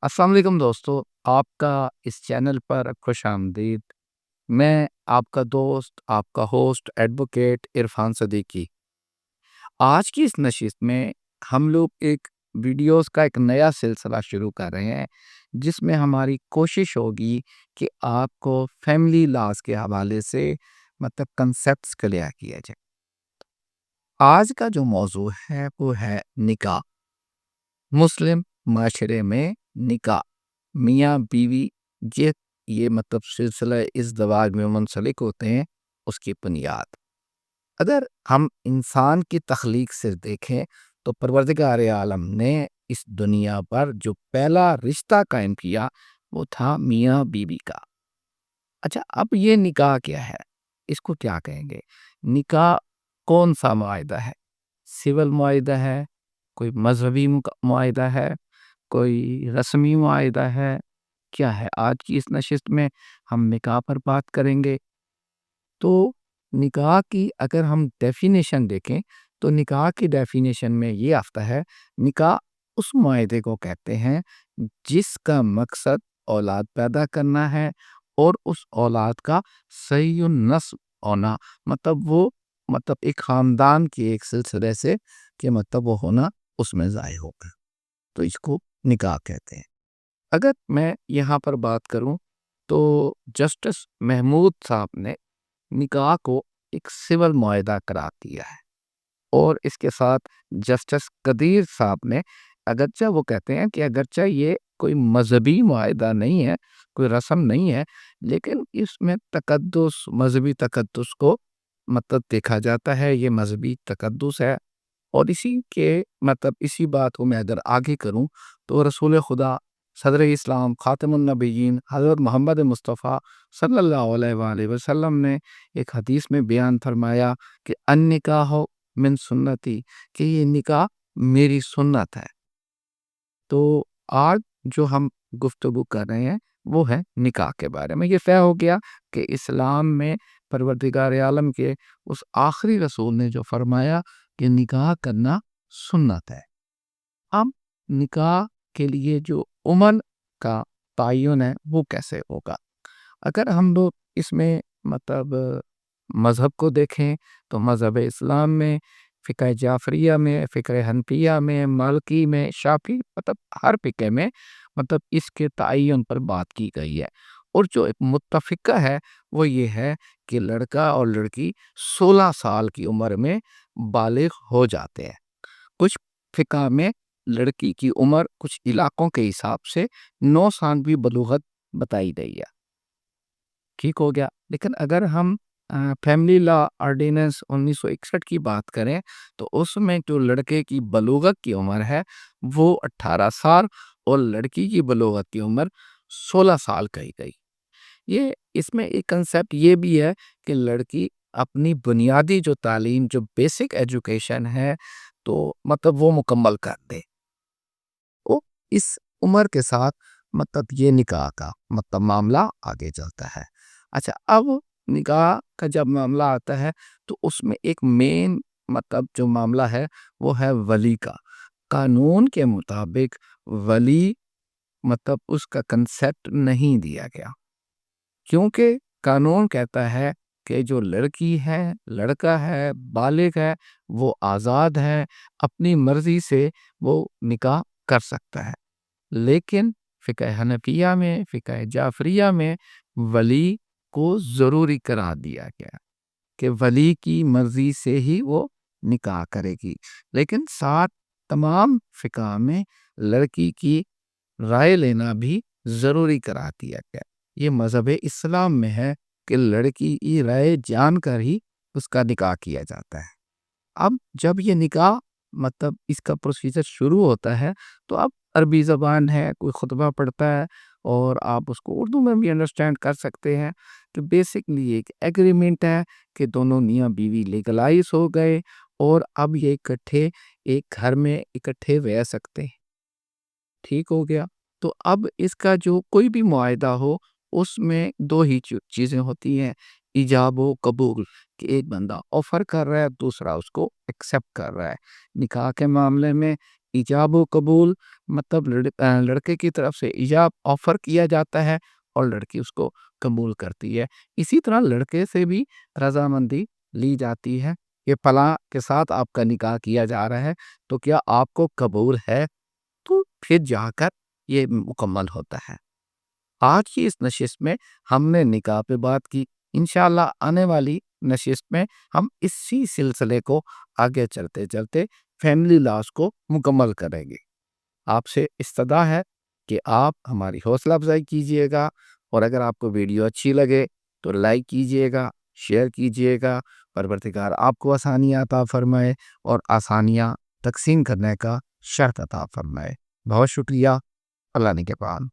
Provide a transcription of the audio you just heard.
السلام علیکم دوستو، آپ کا اس چینل پر خوش آمدید۔ میں آپ کا دوست، آپ کا ہوسٹ ایڈوکیٹ عرفان صدیقی۔ آج کی اس نشست میں ہم لوگ ایک ویڈیوز کا ایک نیا سلسلہ شروع کر رہے ہیں، جس میں ہماری کوشش ہوگی کہ آپ کو فیملی لاز کے حوالے سے کنسیپٹس کلیئر کیا جائے۔ آج کا جو موضوع ہے وہ ہے نکاح۔ مسلم معاشرے میں نکاح میاں بیوی یہ سلسلہ ازدواج میں منسلک ہوتے ہیں، اس کی بنیاد۔ اگر ہم انسان کی تخلیق سے دیکھیں تو پروردگار عالم نے اس دنیا پر جو پہلا رشتہ قائم کیا وہ تھا میاں بیوی کا۔ اچھا، اب یہ نکاح کیا ہے؟ اس کو کیا کہیں گے؟ نکاح کون سا معاہدہ ہے؟ سول معاہدہ ہے، کوئی مذہبی معاہدہ ہے، کوئی رسمی معاہدہ ہے، کیا ہے؟ آج کی اس نشست میں ہم نکاح پر بات کریں گے۔ تو نکاح کی اگر ہم ڈیفینیشن دیکھیں تو نکاح کی ڈیفینیشن میں یہ آتا ہے، نکاح اس معاہدے کو کہتے ہیں جس کا مقصد اولاد پیدا کرنا ہے اور اس اولاد کا صحیح النسب ہونا، وہ ایک خاندان کے ایک سلسلے سے کہ وہ ہونا اس میں ظاہر ہوگا، تو اس کو نکاح کہتے ہیں۔ اگر میں یہاں پر بات کروں تو جسٹس محمود صاحب نے نکاح کو ایک سول معاہدہ قرار دیا ہے، اور اس کے ساتھ جسٹس قدیر صاحب نے اگرچہ وہ کہتے ہیں کہ اگرچہ یہ کوئی مذہبی معاہدہ نہیں ہے، کوئی رسم نہیں ہے، لیکن اس میں تقدس، مذہبی تقدس کو دیکھا جاتا ہے، یہ مذہبی تقدس ہے۔ اور اسی بات کو میں اگر آگے کروں تو رسول خدا صدر اسلام خاتم النبیین حضرت محمد مصطفیٰ صلی اللہ علیہ وآلہ وسلم نے ایک حدیث میں بیان فرمایا کہ النکاح من سنتی، کہ یہ نکاح میری سنت ہے۔ تو آج جو ہم گفتگو کر رہے ہیں وہ ہے نکاح کے بارے میں۔ یہ طے ہو گیا کہ اسلام میں پروردگار عالم کے اس آخری رسول نے جو فرمایا کہ نکاح کرنا سنت ہے۔ اب نکاح کے لیے جو عمر کا تعین ہے وہ کیسے ہوگا؟ اگر ہم لوگ اس میں مذہب کو دیکھیں تو مذہب اسلام میں فقہ جعفریہ میں، فقہ حنفیہ میں، مالکی میں، شافعی ہر فقہ میں اس کے تعین پر بات کی گئی ہے۔ اور جو ایک متفقہ ہے وہ یہ ہے کہ لڑکا اور لڑکی 16 سال کی عمر میں بالغ ہو جاتے ہیں۔ کچھ فقہ میں لڑکی کی عمر کچھ علاقوں کے حساب سے 9 سال بھی بلوغت بتائی گئی ہے۔ ٹھیک ہو گیا۔ لیکن اگر ہم فیملی لا آرڈیننس 1961 کی بات کریں تو اس میں جو لڑکے کی بلوغت کی عمر ہے وہ 18 سال اور لڑکی کی بلوغت کی عمر 16 سال کہی گئی۔ اس میں ایک کنسیپٹ یہ بھی ہے کہ لڑکی اپنی بنیادی جو تعلیم، جو بیسک ایجوکیشن ہے تو وہ مکمل کر دے۔ اس عمر کے ساتھ یہ نکاح کا معاملہ آگے چلتا ہے۔ اچھا، اب نکاح کا جب معاملہ آتا ہے تو اس میں ایک مین جو معاملہ ہے وہ ہے ولی کا۔ قانون کے مطابق ولی اس کا کنسیپٹ نہیں دیا گیا، کیونکہ قانون کہتا ہے کہ جو لڑکی ہے، لڑکا ہے، بالغ ہے، وہ آزاد ہے، اپنی مرضی سے وہ نکاح کر سکتا ہے۔ لیکن فقہ حنفیہ میں، فقہ جعفریہ میں ولی کو ضروری قرار دیا گیا کہ ولی کی مرضی سے ہی وہ نکاح کرے گی۔ لیکن ساتھ تمام فقہ میں لڑکی کی رائے لینا بھی ضروری قرار دیا گیا۔ یہ مذہب اسلام میں ہے کہ لڑکی کی رائے جان کر ہی اس کا نکاح کیا جاتا ہے۔ اب جب یہ نکاح اس کا پروسیجر شروع ہوتا ہے تو اب عربی زبان ہے، کوئی خطبہ پڑھتا ہے اور آپ اس کو اردو میں بھی انڈرسٹینڈ کر سکتے ہیں کہ بیسکلی ایک ایگریمنٹ ہے کہ دونوں میاں بیوی لیگلائز ہو گئے اور اب یہ اکٹھے ایک گھر میں اکٹھے رہ سکتے ہیں۔ ٹھیک ہو گیا۔ تو اب اس کا جو کوئی بھی معاہدہ ہو اس میں دو ہی چیزیں ہوتی ہیں، ایجاب و قبول، کہ ایک بندہ آفر کر رہا ہے، دوسرا اس کو ایکسپٹ کر رہا ہے۔ نکاح کے معاملے میں ایجاب و قبول مطلب لڑکے کی طرف سے ایجاب آفر کیا جاتا ہے اور لڑکی اس کو قبول کرتی ہے. اسی طرح لڑکے سے بھی رضامندی لی جاتی ہے کہ فلاں کے ساتھ آپ کا نکاح کیا جا رہا ہے تو کیا آپ کو قبول ہے؟ تو پھر جا کر یہ مکمل ہوتا ہے. آج کی اس نشست میں ہم نے نکاح پہ بات کی. انشاءاللہ آنے والی نشست میں ہم اسی سلسلے کو آگے چلتے چلتے فیملی لاز کو مکمل کریں گے. آپ سے استدعا ہے کہ آپ ہماری حوصلہ افزائی کیجئے گا، اور اگر آپ کو ویڈیو اچھی لگے تو لائک کیجئے گا، شیئر کیجئے گا. پروردگار آپ کو آسانیاں عطا فرمائے اور آسانیاں تقسیم کرنے کا شرط عطا فرمائے. بہت شکریہ. اللہ نگہبان.